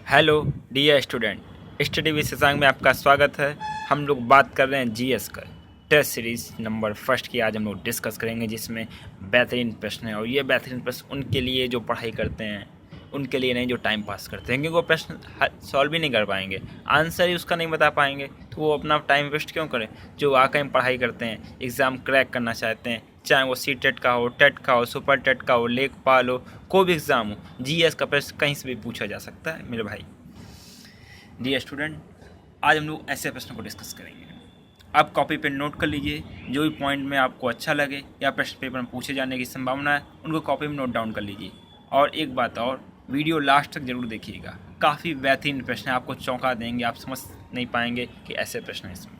Hello dear student, study with Shashank में आपका स्वागत है। हम लोग बात कर रहे हैं जीएस का टेस्ट सीरीज़ नंबर फर्स्ट की। आज हम लोग डिस्कस करेंगे जिसमें बेहतरीन प्रश्न है, और ये बेहतरीन प्रश्न उनके लिए जो पढ़ाई करते हैं, उनके लिए नहीं जो टाइम पास करते हैं, क्योंकि वो प्रश्न सॉल्व भी नहीं कर पाएंगे, आंसर ही उसका नहीं बता पाएंगे, तो वो अपना टाइम वेस्ट क्यों करें। जो वाकई में पढ़ाई करते हैं, एग्ज़ाम क्रैक करना चाहते हैं, चाहे वो सी टेट का हो, टेट का हो, सुपर टेट का हो, लेखपाल हो, कोई भी एग्ज़ाम हो, जीएस का प्रश्न कहीं से भी पूछा जा सकता है मेरे भाई। डियर स्टूडेंट, आज हम लोग ऐसे प्रश्नों को डिस्कस करेंगे। आप कॉपी पे नोट कर लीजिए, जो भी पॉइंट में आपको अच्छा लगे या प्रश्न पेपर में पूछे जाने की संभावना है, उनको कॉपी में नोट डाउन कर लीजिए। और एक बात और, वीडियो लास्ट तक जरूर देखिएगा, काफ़ी बेहतरीन प्रश्न है, आपको चौंका देंगे, आप समझ नहीं पाएंगे कि ऐसे प्रश्न हैं इसमें।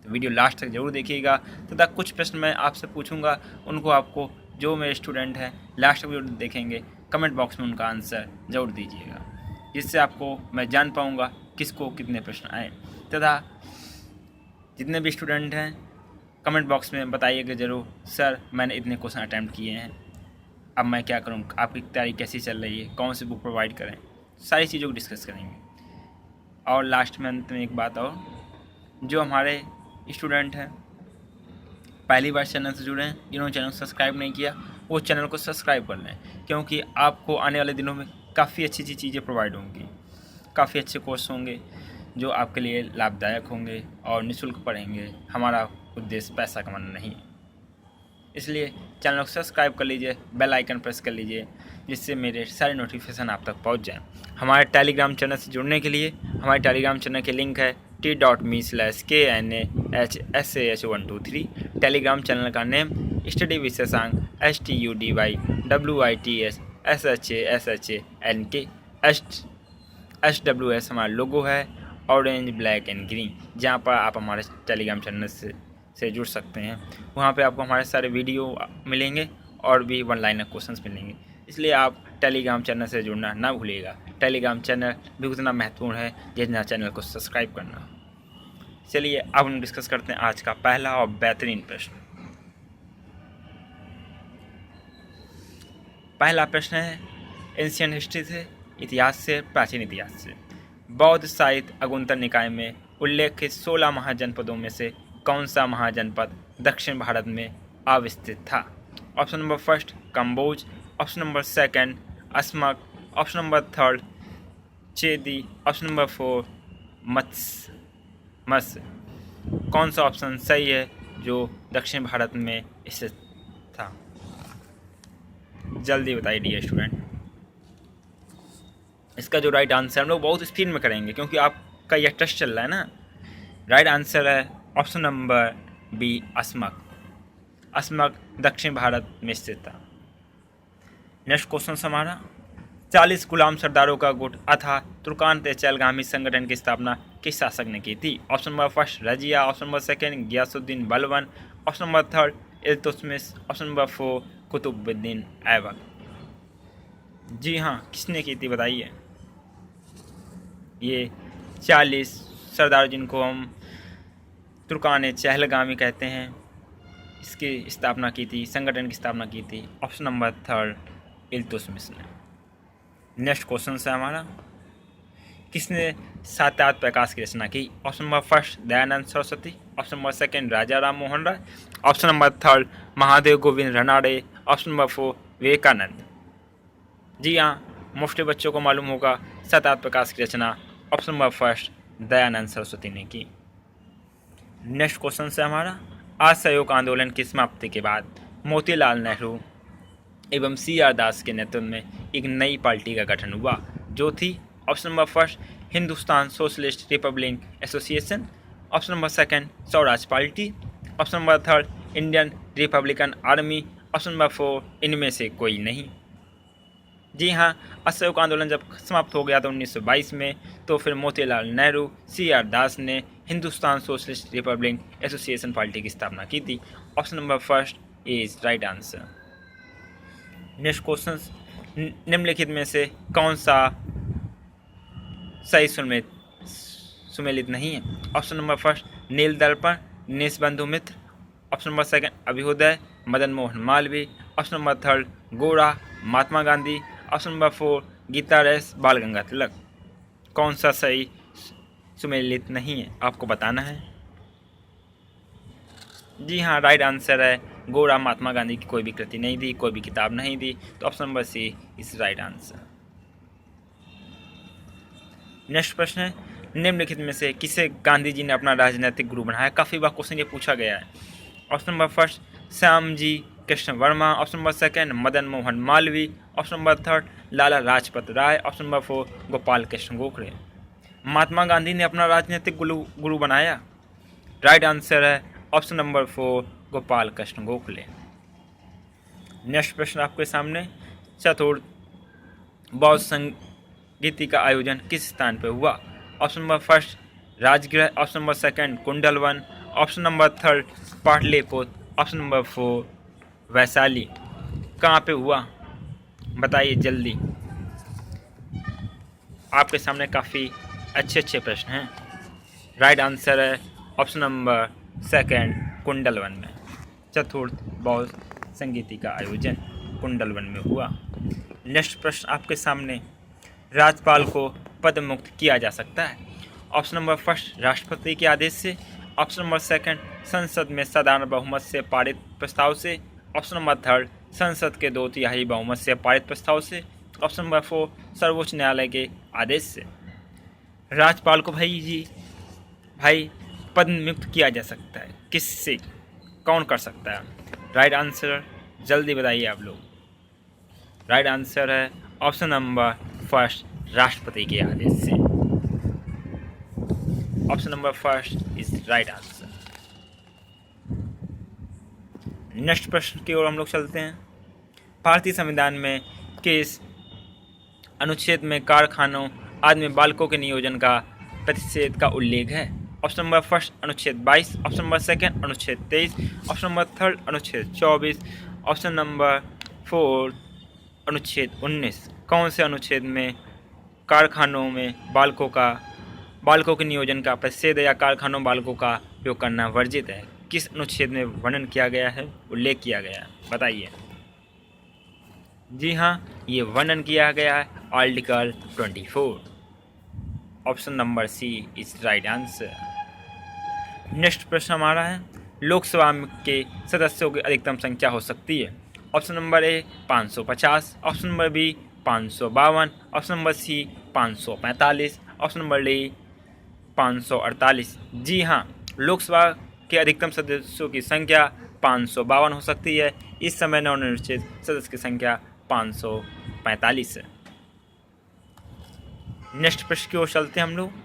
तो वीडियो लास्ट तक जरूर देखिएगा। तथा कुछ प्रश्न मैं आपसे पूछूंगा, उनको आपको जो मेरे स्टूडेंट हैं लास्ट तक वीडियो देखेंगे, कमेंट बॉक्स में उनका आंसर ज़रूर दीजिएगा, जिससे आपको मैं जान पाऊँगा किसको कितने प्रश्न आए। तथा जितने भी स्टूडेंट हैं कमेंट बॉक्स में बताइएगा ज़रूर, सर मैंने इतने क्वेश्चन अटैम्प्ट किए हैं, अब मैं क्या करूं, आपकी तैयारी कैसी चल रही है, कौन सी बुक प्रोवाइड करें, सारी चीज़ों को डिस्कस करेंगे। और लास्ट में अंत में एक बात और, जो हमारे स्टूडेंट हैं पहली बार चैनल से जुड़े हैं, जिन्होंने चैनल को सब्सक्राइब नहीं किया, वो चैनल को सब्सक्राइब कर लें, क्योंकि आपको आने वाले दिनों में काफ़ी अच्छी अच्छी चीज़ें प्रोवाइड होंगी, काफ़ी अच्छे कोर्स होंगे जो आपके लिए लाभदायक होंगे और निःशुल्क पढ़ेंगे। हमारा उद्देश्य पैसा कमाना नहीं है, इसलिए चैनल को सब्सक्राइब कर लीजिए, बेल आइकन प्रेस कर लीजिए, जिससे मेरे सारे नोटिफिकेशन आप तक पहुंच जाएं। हमारे टेलीग्राम चैनल से जुड़ने के लिए हमारे टेलीग्राम चैनल की लिंक है t.me/KNAHSAH123। टेलीग्राम चैनल का name study with Shashank STUDYWITSSHASHANK SWS हमारा लोगो है, ऑरेंज ब्लैक एंड ग्रीन, जहाँ पर आप हमारे टेलीग्राम चैनल से जुड़ सकते हैं। वहाँ पे आपको हमारे सारे वीडियो मिलेंगे और भी वन लाइनर क्वेश्चंस मिलेंगे, इसलिए आप टेलीग्राम चैनल से जुड़ना ना भूलिएगा। टेलीग्राम चैनल भी उतना महत्वपूर्ण है जितना चैनल को सब्सक्राइब करना। चलिए अब हम डिस्कस करते हैं आज का पहला और बेहतरीन प्रश्न। पहला प्रश्न है एंशियंट हिस्ट्री से, इतिहास से, प्राचीन इतिहास से। बौद्ध साहित्य अगुंतर निकाय में उल्लेखित 16 महाजनपदों में से कौन सा महाजनपद दक्षिण भारत में अवस्थित था? Option number first Kamboja, option number second Asmaka, option number third Chedi, option number four Matsya. कौन सा ऑप्शन सही है जो दक्षिण भारत में स्थित था? जल्दी बताइए डियर स्टूडेंट। इसका जो राइट आंसर, हम लोग बहुत स्पीड में करेंगे क्योंकि आपका यह टेस्ट चल रहा है ना। राइट आंसर है option number B Ashmak. Ashmak दक्षिण भारत में स्थित था। नेक्स्ट क्वेश्चन हमारा, 40 गुलाम सरदारों का गुट अथा तुर्कान तेचलगामी संगठन की स्थापना किस शासक ने की थी? Option number first Razia, option number second Ghiyasuddin Balban, option number third Iltutmish, option number four Qutubuddin Aibak. जी हाँ, किसने की थी बताइए। ये 40 सरदार जिनको हम तुर्कान चहलगामी कहते हैं, इसकी स्थापना की थी, संगठन की स्थापना की थी, ऑप्शन नंबर थर्ड इल्तुतमिश ने। नेक्स्ट क्वेश्चन है हमारा, किसने सात्यात प्रकाश की रचना की? Option number first Dayanand Saraswati, option number second Raja Ram Mohan Roy, option number third Mahadev Govind Ranade, option number four Vivekananda. जी हाँ, मुफ्त बच्चों को मालूम होगा, सात्यात प्रकाश की रचना option number first Dayanand Saraswati ने की। नेक्स्ट क्वेश्चन है हमारा, असहयोग आंदोलन की समाप्ति के बाद मोतीलाल नेहरू एवं CR दास के नेतृत्व में एक नई पार्टी का गठन हुआ, जो थी option number first Hindustan socialist Republic association, option number second Swaraj party, option number third Indian Republican army, option number four इनमें से कोई नहीं। जी हाँ, असहयोग आंदोलन जब समाप्त हो गया था 1922 में, तो फिर मोतीलाल नेहरू, CR दास ने Hindustan socialist Republic association party की स्थापना की थी। Option number first is right answer. Next question, निम्नलिखित में से कौन सा सही सुमेलित नहीं है? Option number first Neel Darpan, Dinabandhu Mitra, option number second Abhyudaya, Madan Mohan Malaviya, option number third Gora, Mahatma Gandhi, option number four Gita रेस, बाल गंगाधर तिलक। कौन सा सही सुमेलित नहीं है, आपको बताना है। जी हाँ, राइट आंसर है गोरा महात्मा गांधी की कोई भी कृति नहीं दी, कोई भी किताब नहीं दी, तो option number C is right answer. Next प्रश्न है, निम्नलिखित में से किसे गांधी जी ने अपना राजनीतिक गुरु बनाया। काफ़ी बार क्वेश्चन ये पूछा गया है। Option number first Shyam ji Krishna Varma, option number second Madan Mohan Malaviya, option number third Lala Lajpat Rai, option number four Gopal Krishna Gokhale. Mahatma Gandhi ने अपना राजनीतिक गुरु बनाया। राइट आंसर है option number four Gopal Krishna Gokhale. Next प्रश्न आपके सामने, चतुर्थ बौद्ध संगीति का आयोजन किस स्थान पर हुआ। Option number first Rajgriha, option number second Kundalvan, option number third Pataliputra, option number four Vaishali. कहाँ पे हुआ बताइए जल्दी। आपके सामने काफ़ी अच्छे प्रश्न हैं। राइट आंसर है ऑप्शन नंबर सेकंड कुंडलवन में। चतुर्थ बौद्ध संगीति का आयोजन कुंडलवन में हुआ। नेक्स्ट प्रश्न आपके सामने, राज्यपाल को पद मुक्त किया जा सकता है। ऑप्शन नंबर फर्स्ट राष्ट्रपति के आदेश से, ऑप्शन नंबर सेकंड संसद में साधारण बहुमत से पारित प्रस्ताव से, ऑप्शन नंबर थर्ड संसद के 2/3 बहुमत से पारित प्रस्ताव से, ऑप्शन नंबर फोर सर्वोच्च न्यायालय के आदेश से। राज्यपाल को भाई पद मुक्त किया जा सकता है, किससे, कौन कर सकता है। राइट आंसर जल्दी बताइए आप लोग। राइट आंसर है ऑप्शन नंबर फर्स्ट राष्ट्रपति के आदेश से। Option number first is right answer. Next प्रश्न की ओर हम लोग चलते हैं। भारतीय संविधान में किस अनुच्छेद में कारखानों आदि में बालकों के नियोजन का प्रतिषेध का उल्लेख है। ऑप्शन नंबर फर्स्ट अनुच्छेद 22, ऑप्शन नंबर सेकंड अनुच्छेद 23, ऑप्शन नंबर थर्ड अनुच्छेद 24, ऑप्शन नंबर फोर अनुच्छेद 19। कौन से अनुच्छेद में कारखानों में बालकों के नियोजन का प्रतिषेध या कारखानों बालकों का उपयोग करना वर्जित है, किस अनुच्छेद में वर्णन किया गया है, उल्लेख किया गया है, बताइए। जी हाँ, ये वर्णन किया गया है article 24। Option number C is right answer. Next प्रश्न हमारा है, लोकसभा के सदस्यों की अधिकतम संख्या हो सकती है। ऑप्शन नंबर ए 550, option number B 552, option number सी 545, ऑप्शन नंबर डी 548। जी हाँ, लोकसभा के अधिकतम सदस्यों की संख्या 552 हो सकती है। इस समय नवनिर्वाचित सदस्य की संख्या 545 है। नेक्स्ट प्रश्न की ओर चलते हैं हम लोग।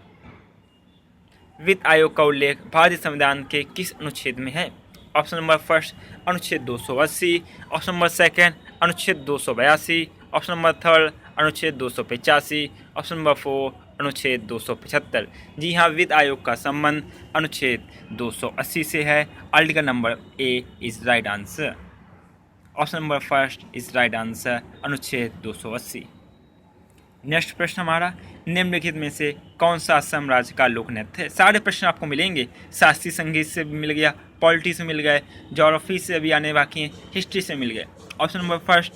वित्त आयोग का उल्लेख भारतीय संविधान के किस अनुच्छेद में है। ऑप्शन नंबर फर्स्ट अनुच्छेद 280, ऑप्शन नंबर सेकंड अनुच्छेद 282, ऑप्शन नंबर थर्ड अनुच्छेद 285, ऑप्शन नंबर फोर अनुच्छेद 275। जी हाँ, वित्त आयोग का संबंध अनुच्छेद 280 से है। Article number A is right answer. Option number first is right answer, अनुच्छेद 280। नेक्स्ट प्रश्न हमारा, निम्नलिखित में से कौन सा असम राज्य का लोक नृत्य है। सारे प्रश्न आपको मिलेंगे, शास्त्रीय संगीत से भी मिल गया, पॉलिटी से मिल गए, ज्योग्राफी से भी आने बाकी हैं, हिस्ट्री से मिल गए। Option number first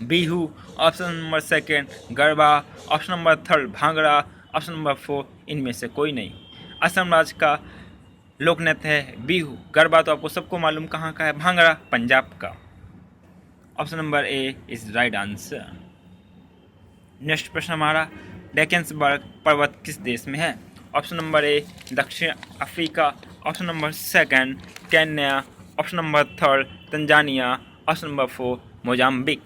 Bihu, option number second garba, option number third bhangra, option number four इनमें से कोई नहीं। असम राज्य का लोक नृत्य है बिहू। गरबा तो आपको सबको मालूम कहाँ का है, भांगड़ा पंजाब का। Option number A is right answer. Next प्रश्न हमारा, डेकेंसबर्ग पर्वत किस देश में है। ऑप्शन नंबर ए दक्षिण Africa, option number second Kenya, option number third Tanzania, option number four Mozambique.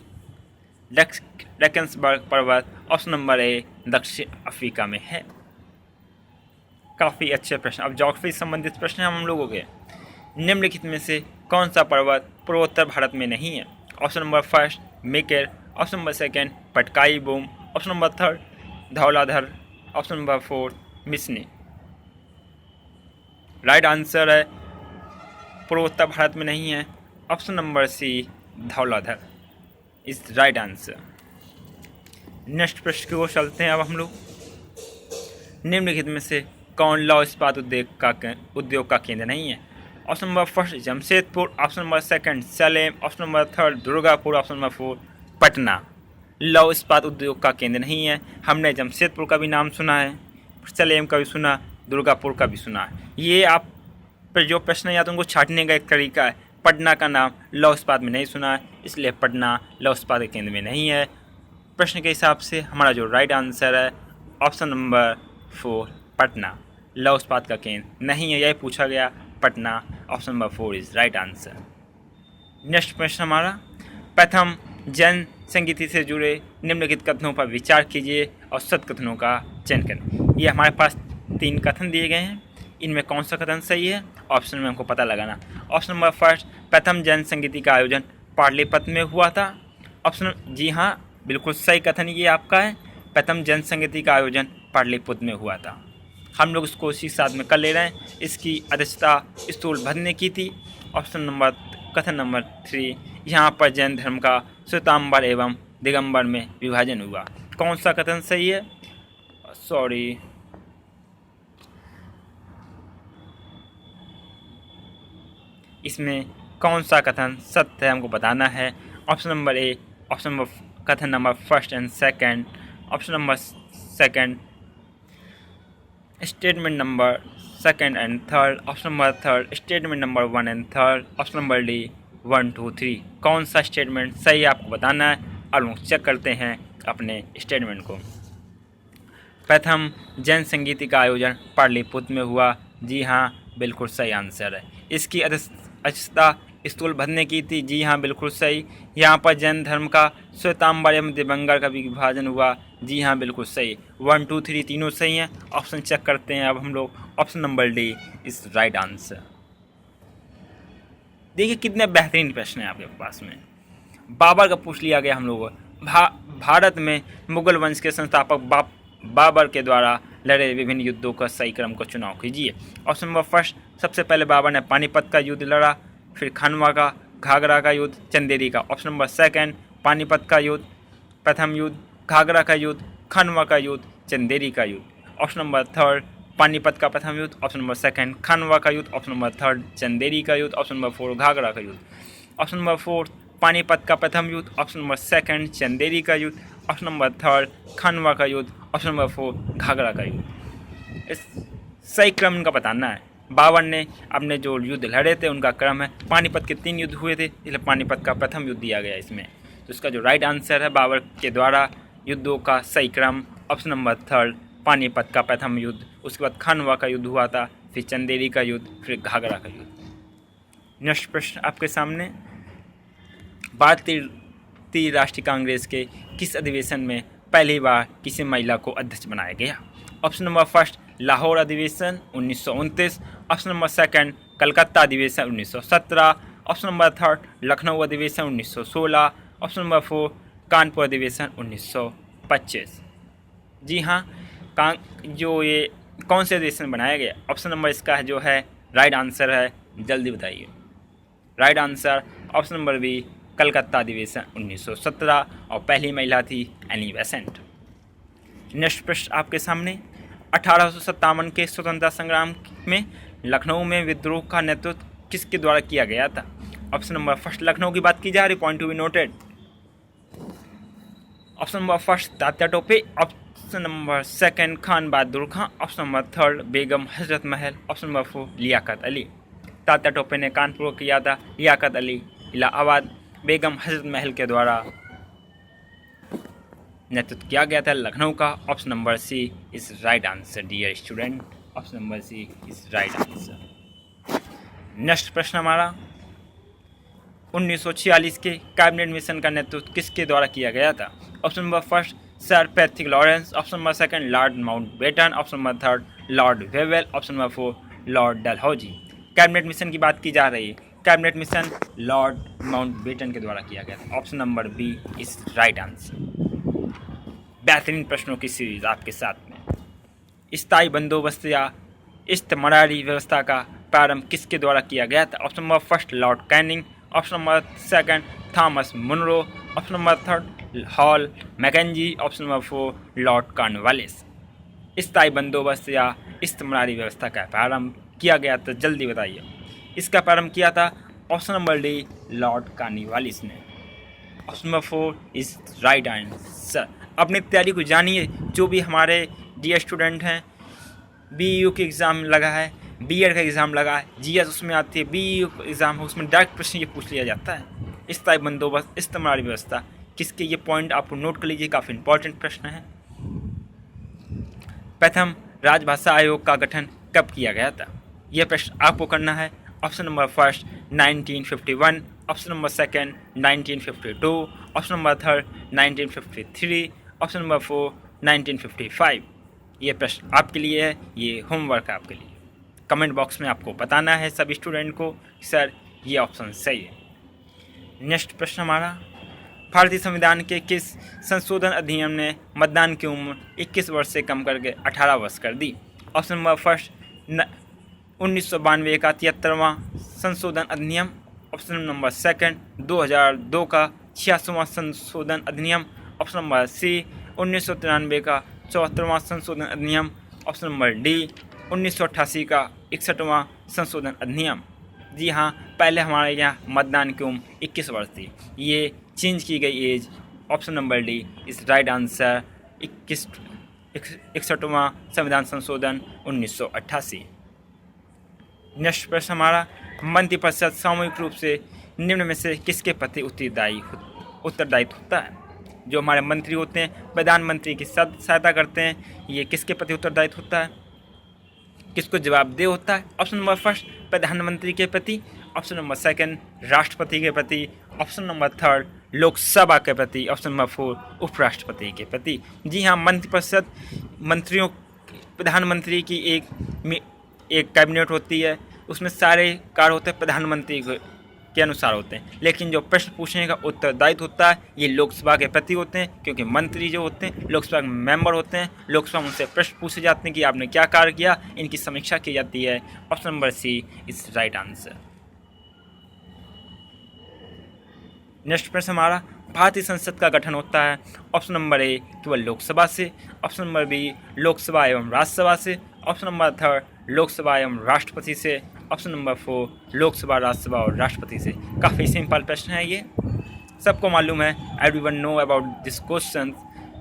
Drakensberg पर्वत ऑप्शन नंबर ए दक्षिण अफ्रीका में है। काफ़ी अच्छे प्रश्न। अब ज्योग्राफी संबंधित प्रश्न हम लोगों के, निम्नलिखित में से कौन सा पर्वत पूर्वोत्तर भारत में नहीं है। Option number first Mikir, option number second Patkai Bum, option number third Dhauladhar, option number four Mishmi. Right answer है पूर्वोत्तर भारत में नहीं है, option number C Dhauladhar is right answer. Next प्रश्न की ओर चलते हैं अब हम लोग। निम्नलिखित में से कौन लौह इस्पात उद्योग का केंद्र नहीं है। Option number first Jamshedpur, option number second Salem, option number third Durgapur, option number four Patna. लौह इस्पात उद्योग का केंद्र नहीं है। हमने जमशेदपुर का भी नाम सुना है, सलेम का भी सुना, दुर्गापुर का भी सुना है। ये आप पर जो प्रश्न या तो उनको छाटने का एक तरीका है। पटना का नाम लौह इस्पात में नहीं सुना है, इसलिए पटना लौह इस्पात के केंद्र में नहीं है। प्रश्न के हिसाब से हमारा जो राइट आंसर है ऑप्शन नंबर 4 पटना लौह इस्पात का केंद्र नहीं है। यही पूछा गया, Patna option number 4 is right answer. Next प्रश्न हमारा, प्रथम जन संगीति से जुड़े निम्नलिखित कथनों पर विचार कीजिए और सत कथनों का चयन करें। ये हमारे पास 3 कथन दिए गए हैं, इनमें कौन सा कथन सही है ऑप्शन में हमको पता लगाना। ऑप्शन नंबर 1, प्रथम जन संगीति का आयोजन पाटलिपुत्र में हुआ था। ऑप्शन जी हाँ, बिल्कुल सही कथन ये आपका है, प्रथम जन संगीति का आयोजन पाटलिपुत्र में हुआ था। हम लोग इसको इसी साथ में कर ले रहे हैं। इसकी अध्यक्षता स्थूलभद्र ने की थी। ऑप्शन नंबर कथन नंबर 3, यहाँ पर जैन धर्म का श्वेतांबर एवं दिगंबर में विभाजन हुआ। कौन सा कथन सही है? सॉरी, इसमें कौन सा कथन सत्य है हमको बताना है। Option number A, option number कथन number 1 and 2, option number 2 statement number 2 and 3, option number 3 statement number 1 and 3, option number D 1, 2, 3। कौन सा स्टेटमेंट सही आपको बताना है और हम चेक करते हैं अपने स्टेटमेंट को। प्रथम जन संगीति का आयोजन पाटलिपुत्र में हुआ, जी हाँ बिल्कुल सही आंसर है। इसकी अध्यक्षता स्थूलभद्र ने की थी, जी हाँ बिल्कुल सही। यहाँ पर जैन धर्म का श्वेतांबर एवं दिगंबर का विभाजन हुआ, जी हाँ बिल्कुल सही। 1, 2, 3 तीनों सही हैं। ऑप्शन चेक करते हैं अब हम लोग। Option number D is right answer. देखिए कितने बेहतरीन प्रश्न हैं आपके पास में। बाबर का पूछ लिया गया हम लोगों भारत में मुगल वंश के संस्थापक बाबर के द्वारा लड़े विभिन्न युद्धों का सही क्रम को चुनाव कीजिए। ऑप्शन नंबर 1, सबसे पहले बाबर ने पानीपत का युद्ध लड़ा, फिर खानवा का, घाघरा का युद्ध, चंदेरी का। ऑप्शन नंबर 2, पानीपत का युद्ध प्रथम युद्ध, घाघरा का युद्ध, खानवा का युद्ध, चंदेरी का युद्ध। ऑप्शन नंबर 3, पानीपत का प्रथम युद्ध। ऑप्शन नंबर 2, खानवा का युद्ध। ऑप्शन नंबर 3, चंदेरी का युद्ध। ऑप्शन नंबर 4, घाघरा का युद्ध। ऑप्शन नंबर 4, पानीपत का प्रथम युद्ध। ऑप्शन नंबर 2, चंदेरी का युद्ध। ऑप्शन नंबर 3, खानवा का युद्ध। ऑप्शन नंबर 4, घाघरा का युद्ध। इस सही क्रम इनका बताना है। बाबर ने अपने जो युद्ध लड़े थे उनका क्रम है। पानीपत के 3 युद्ध हुए थे, इसलिए पानीपत का प्रथम युद्ध दिया गया इसमें। तो इसका जो राइट आंसर है बाबर के द्वारा युद्धों का सही क्रम ऑप्शन नंबर 3, पानीपत का प्रथम युद्ध, उसके बाद खानवा का युद्ध हुआ था, फिर चंदेरी का युद्ध, फिर घाघरा का युद्ध। नेक्स्ट प्रश्न आपके सामने, भारतीय राष्ट्रीय कांग्रेस के किस अधिवेशन में पहली बार किसी महिला को अध्यक्ष बनाया गया? ऑप्शन नंबर 1, लाहौर अधिवेशन 1929। ऑप्शन नंबर 2, कलकत्ता अधिवेशन 1917। ऑप्शन नंबर 3, लखनऊ अधिवेशन 1916। ऑप्शन नंबर 4, कानपुर अधिवेशन 1925। जी हाँ, जो ये कौन से अधिवेशन बनाया गया? ऑप्शन नंबर इसका जो है राइट आंसर है, जल्दी बताइए। Right answer option number B, Calcutta अधिवेशन 1917 और पहली महिला थी एनी बेसेंट। नेक्स्ट प्रश्न आपके सामने, 1857 के स्वतंत्रता संग्राम में लखनऊ में विद्रोह का नेतृत्व किसके द्वारा किया गया था? ऑप्शन नंबर 1, लखनऊ की बात की जा रही, point to be noted. Option number 1, Tatya Tope. Option number 2, Khan Bahadur Khan. Option number 3, Begum Hazrat Mahal. Option number 4, Liaquat Ali. Tatya Tope ने कानपुर किया था, लियाकत अली इलाहाबाद, बेगम हजरत महल के द्वारा नेतृत्व किया गया था लखनऊ का। Option number C is right answer dear student, option number C is right answer. Next प्रश्न हमारा, 1946 के कैबिनेट मिशन का नेतृत्व किसके द्वारा किया गया था? Option number 1, sir Patrick Lawrence. Option number 2, Lord Mountbatten. Option number 3, Lord Wavell. Option number 4, Lord Dalhousie. Cabinet mission की बात की जा रही है, कैबिनेट मिशन लॉर्ड माउंटबेटन के द्वारा किया गया था। Option number B is right answer. बेहतरीन प्रश्नों की सीरीज आपके साथ में। स्थायी बंदोबस्त या इस्तेमारी व्यवस्था का प्रारंभ किसके द्वारा किया गया था? Option number 1, Lord Canning. Option number 2, Thomas Munro. Option number 3, Hall Mackenzie. Option number 4, Lord Cornwallis. स्थायी बंदोबस्त या इस्तेमारी व्यवस्था का प्रारंभ किया गया था, जल्दी बताइए। इसका प्रारंभ किया था option number D, lord Cornwallis ने। Option number 4 is right answer. अपनी तैयारी को जानिए। जो भी हमारे डी स्टूडेंट हैं, BEU के एग्ज़ाम लगा है, BEd का एग्ज़ाम लगा है, GS उसमें आती है, BEU एग्ज़ाम है, उसमें डायरेक्ट प्रश्न ये पूछ लिया जाता है। स्थायी बंदोबस्त, इस्तेमारी व्यवस्था किसके, ये पॉइंट आपको नोट कर लीजिए, काफ़ी इंपॉर्टेंट प्रश्न है। प्रथम राजभाषा आयोग का गठन कब किया गया था, यह प्रश्न आपको करना है। Option number first 1951, option number second 1952, option number third 1953, option number 4 1955। ये प्रश्न आपके लिए है, ये होमवर्क है आपके लिए। कमेंट बॉक्स में आपको बताना है सभी स्टूडेंट को सर ये ऑप्शन सही है। नेक्स्ट प्रश्न हमारा, भारतीय संविधान के किस संशोधन अधिनियम ने मतदान की उम्र 21 वर्ष से कम करके 18 वर्ष कर दी। ऑप्शन नंबर फर्स्ट 1992 का 73वां संशोधन अधिनियम, ऑप्शन नंबर सेकंड 2002 का 86वां संशोधन अधिनियम, ऑप्शन नंबर सी 1993 का 74वां संशोधन अधिनियम, ऑप्शन नंबर डी 1988 का 61वां संशोधन अधिनियम। जी हाँ, पहले हमारे यहाँ मतदान की उम्र 21 वर्ष थी, ये चेंज की गई एज। ऑप्शन नंबर डी इस राइट आंसर। 61वां संविधान संशोधन 1988। नेक्स्ट प्रश्न हमारा, मंत्रिपरिषद सामूहिक रूप से निम्न में से किसके प्रति उत्तरदायित्व होता है। जो हमारे मंत्री होते हैं, प्रधानमंत्री की सहायता करते हैं, ये किसके प्रति उत्तरदायित्व होता है, किसको जवाबदेह होता है। ऑप्शन नंबर फर्स्ट प्रधानमंत्री के प्रति, ऑप्शन नंबर सेकंड राष्ट्रपति के प्रति, ऑप्शन नंबर थर्ड लोकसभा के प्रति, ऑप्शन नंबर 4 उपराष्ट्रपति के प्रति। जी हाँ, मंत्रिपरिषद मंत्रियों, प्रधानमंत्री की एक कैबिनेट होती है, उसमें सारे कार्य होते हैं प्रधानमंत्री के अनुसार होते हैं, लेकिन जो प्रश्न पूछने का उत्तरदायित्व होता है ये लोकसभा के प्रति होते हैं, क्योंकि मंत्री जो होते हैं लोकसभा के मेंबर होते हैं। लोकसभा में उनसे प्रश्न पूछे जाते हैं कि आपने क्या कार्य किया, इनकी समीक्षा की जाती है। Option number C is right answer. Next प्रश्न हमारा, भारतीय संसद का गठन होता है। ऑप्शन नंबर ए केवल लोकसभा से, ऑप्शन नंबर बी लोकसभा एवं राज्यसभा से, ऑप्शन नंबर थर्ड लोकसभा एवं राष्ट्रपति से, ऑप्शन नंबर 4 लोकसभा, राज्यसभा और राष्ट्रपति से। काफ़ी सिंपल प्रश्न है ये, सबको मालूम है, everyone know about this question.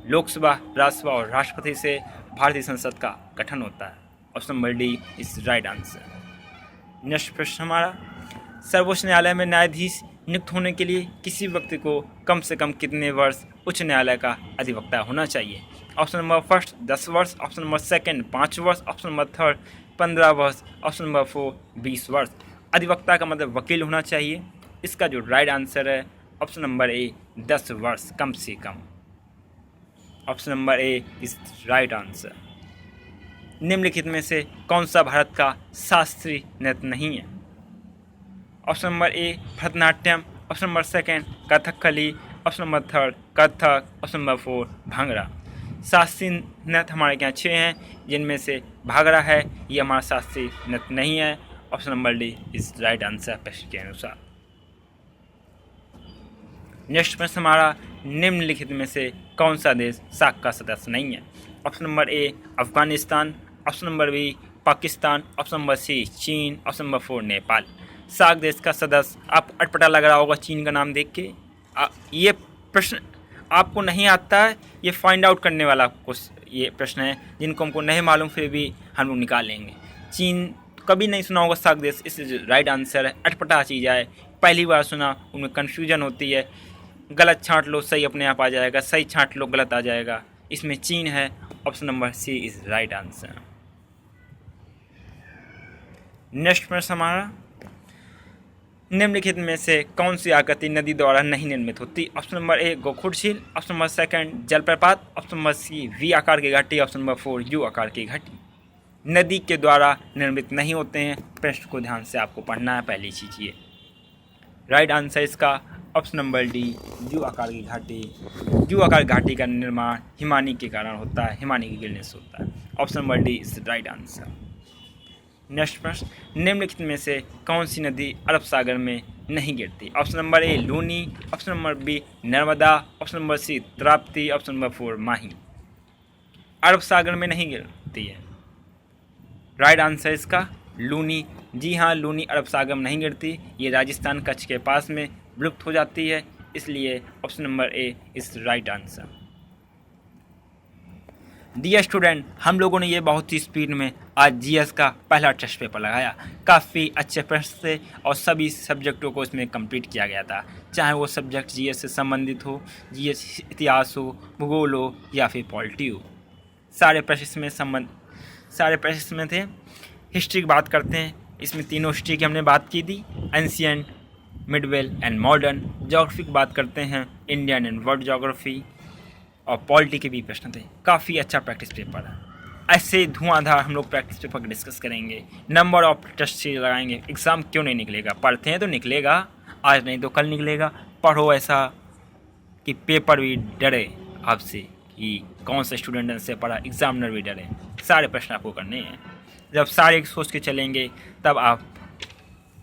Lok Sabha, Rajya Sabha और राष्ट्रपति से भारतीय संसद का गठन होता है। Option number D is right answer. Next प्रश्न हमारा, सर्वोच्च न्यायालय में न्यायाधीश नियुक्त होने के लिए किसी व्यक्ति को कम से कम कितने वर्ष उच्च न्यायालय का अधिवक्ता होना चाहिए। ऑप्शन नंबर फर्स्ट 10 वर्ष, ऑप्शन नंबर सेकंड 5 वर्ष, ऑप्शन नंबर थर्ड 15 वर्ष, ऑप्शन नंबर 4 20 वर्ष। अधिवक्ता का मतलब वकील होना चाहिए। इसका जो राइट आंसर है ऑप्शन नंबर ए 10 वर्ष कम से कम। Option number A is right answer. निम्नलिखित में से कौन सा भारत का शास्त्रीय नृत्य नहीं है। ऑप्शन नंबर ए Bharatanatyam, option number second Kathakali, option number third Kathak, option number 4 bhangra. शास्त्रीय नृत्य हमारे यहाँ 6 हैं, जिनमें से भांगड़ा है, ये हमारा शास्त्रीय नृत्य नहीं है। Option number D is right answer प्रश्न के अनुसार। नेक्स्ट प्रश्न हमारा, निम्नलिखित में से कौन सा देश सार्क का सदस्य नहीं है। Option number A Afghanistan, option number B Pakistan, option number C Cheen, option number 4 Nepal. SAARC देश का सदस्य, आप अटपटा लग रहा होगा चीन का नाम देख के। ये प्रश्न आपको नहीं आता है, ये फाइंड आउट करने वाला ये प्रश्न है, जिनको हमको नहीं मालूम फिर भी हम लोग निकाल लेंगे। चीन कभी नहीं सुना होगा सार्क देश, इस राइट आंसर है। अटपटा चीज़ है, पहली बार सुना, उनमें कन्फ्यूजन होती है, गलत छांट लो सही अपने आप आ जाएगा, सही छांट लो गलत आ जाएगा। इसमें चीन है। Option number C is right answer. Next प्रश्न हमारा, निम्नलिखित में से कौन सी आकृति नदी द्वारा नहीं निर्मित होती। ऑप्शन नंबर ए गोखुर झील, ऑप्शन नंबर सेकंड जलप्रपात, ऑप्शन नंबर सी वी आकार की घाटी, ऑप्शन नंबर 4 यू आकार की घाटी। नदी के द्वारा निर्मित नहीं होते हैं। प्रश्न को ध्यान से आपको पढ़ना है, पहली चीज़ ये। राइट आंसर इसका ऑप्शन नंबर डी यू आकार की घाटी। यू आकार घाटी का निर्माण हिमानी के कारण होता है, हिमानी की गिरने से होता है। Option number D is right answer. Next प्रश्न, निम्नलिखित में से कौन सी नदी अरब सागर में नहीं गिरती। Option number A Luni, option number B Narmada, option number C Tapti, option number 4 Mahi. Arab सागर में नहीं गिरती है। राइट आंसर इसका लूनी। जी हाँ, लूनी अरब सागर में नहीं गिरती, ये राजस्थान कच्छ के पास में विलुप्त हो जाती है। इसलिए option number A is right answer. Dear student, हम लोगों ने ये बहुत ही स्पीड में आज जीएस का पहला टेस्ट पेपर लगाया। काफ़ी अच्छे प्रश्न थे और सभी सब्जेक्टों को इसमें कंप्लीट किया गया था, चाहे वो सब्जेक्ट जीएस से संबंधित हो, जीएस इतिहास हो, भूगोल हो या फिर पॉलिटी हो। सारे प्रश्न इसमें थे। हिस्ट्री की बात करते हैं, इसमें तीनों हिस्ट्री की हमने बात की थी, ancient, Midvale and modern. Geography की बात करते हैं, इंडियन एंड वर्ल्ड ज्योग्राफी, और पॉलिटी के भी प्रश्न थे। काफ़ी अच्छा प्रैक्टिस पेपर है। ऐसे धुआंधार हम लोग प्रैक्टिस पेपर का डिस्कस करेंगे, नंबर ऑफ टेस्ट सीरीज लगाएंगे। एग्ज़ाम क्यों नहीं निकलेगा, पढ़ते हैं तो निकलेगा, आज नहीं तो कल निकलेगा। पढ़ो ऐसा कि पेपर भी डरे आपसे कि कौन सा स्टूडेंट से पढ़ा, एग्जामिनर भी डरे। सारे प्रश्न आपको करने हैं। जब सारे सोच के चलेंगे तब आप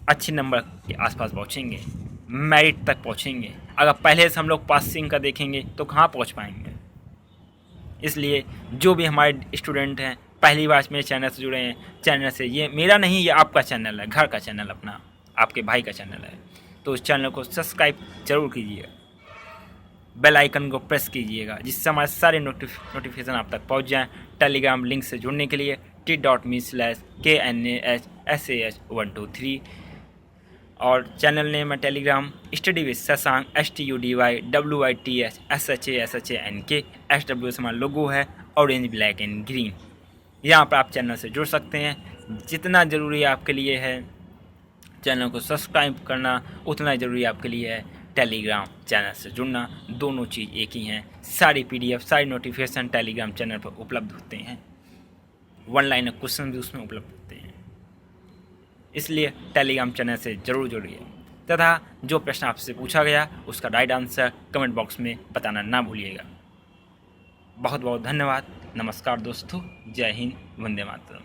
अच्छे नंबर के आसपास पहुँचेंगे, मेरिट तक पहुँचेंगे। अगर पहले से हम लोग पासिंग का देखेंगे तो कहाँ पहुँच पाएंगे। इसलिए जो भी हमारे स्टूडेंट हैं पहली बार मेरे चैनल से जुड़े हैं, चैनल से, ये मेरा नहीं, ये आपका चैनल है, घर का चैनल अपना, आपके भाई का चैनल है, तो उस चैनल को सब्सक्राइब जरूर कीजिएगा, बेल आइकन को प्रेस कीजिएगा, जिससे हमारे सारे नोटिफिकेशन आप तक पहुंच जाएं। टेलीग्राम लिंक से जुड़ने के लिए t.me/KNASSAH123 और चैनल नेम है Telegram study with Shashank, STUDYWITSSHASHANK, SW हमारा लोगो है, ऑरेंज ब्लैक एंड ग्रीन। यहाँ पर आप चैनल से जुड़ सकते हैं। जितना ज़रूरी आपके लिए है चैनल को सब्सक्राइब करना, उतना ज़रूरी आपके लिए है टेलीग्राम चैनल से जुड़ना। दोनों चीज़ एक ही हैं। सारी PDF, सारी नोटिफिकेशन टेलीग्राम चैनल पर उपलब्ध होते हैं। वन लाइनर क्वेश्चन भी उसमें उपलब्ध होते हैं। इसलिए टेलीग्राम चैनल से ज़रूर जुड़िए तथा जो प्रश्न आपसे पूछा गया उसका राइट आंसर कमेंट बॉक्स में बताना ना भूलिएगा। बहुत बहुत धन्यवाद। नमस्कार दोस्तों, जय हिंद, वंदे मातरम।